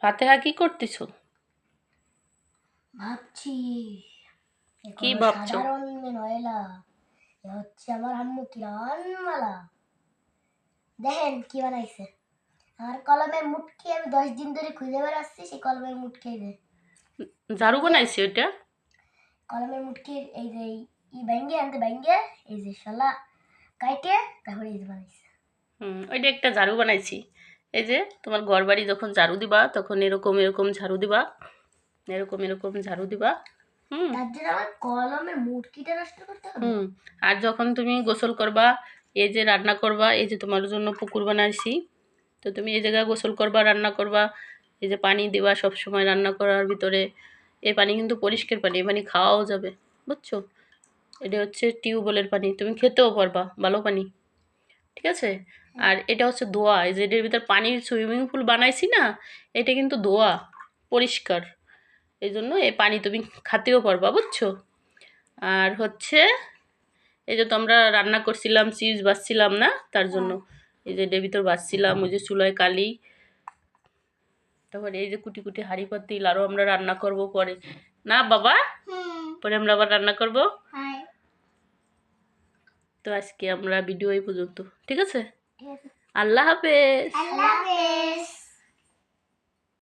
ফাতেহা কি করতেছো? ভাবছি কি কোনো ভাবছো? সাধারণ নয়লা এ হচ্ছে আমার আম্মু কিরানমালা। দেখেন কি বানাইছে। আমার কলমের মুটকি আমি 10 দিন ধরে খুঁজে বেড়াচ্ছি, সেই কলমের মুটকি এই যে ঝাড়ু বানাইছি ওইটা? কলমের মুটকির এই যে ই ব্যাঙ্গে আনতে ব্যাঙ্গে এই যে শালা কাইটে তারপরে এই যে বানাইছে। ওইটা একটা ঝাড়ু বানাইছি। এই যে তোমার ঘর বাড়ি যখন ঝাড়ু দিবা তখন এরকম এরকম ঝাড়ু দিবা, এরকম এরকম ঝাড়ু দিবা। হুম তার জন্য আমার কলমের মুটকিটা নষ্ট করতে হবে। হুম আর যখন তুমি গোসল করবা, এই যে রান্না করবা, এই যে তোমার জন্য পুকুর বানাইছি, তো তুমি এই জায়গায় গোসল করবা, রান্না করবা, এই যে পানি দিবা সব সময় রান্না করার ভিতরে। এই পানি কিন্তু পরিষ্কার পানি, এই পানি খাওয়াও যাবে, বুঝছো? এটা হচ্ছে টিউবওয়েলের পানি, তুমি খেতেও পারবা, ভালো পানি, ঠিক আছে? আর এটা হচ্ছে দোয়া, এই যে এটার ভিতর পানির সুইমিং পুল বানাইছি না, এটা কিন্তু দোয়া, পরিষ্কার। এই জন্য এই পানি তুমি খাতেও পারবা, বুঝছো? আর হচ্ছে এই যে তোমরা রান্না করছিলাম, চিজ বাছছিলাম না, তার জন্য এই যে এটার ভিতর বাছছিলাম, ওই যে চুলায় কালি, তারপরে এই যে কুটি কুটি হাঁড়ি পাতিল, আরও আমরা রান্না করব পরে, না বাবা? পরে আমরা আবার রান্না করব। তো আজকে আমরা ভিডিও এই পর্যন্ত, ঠিক আছে? আল্লাহ হাফেজ। আল্লাহ হাফেজ।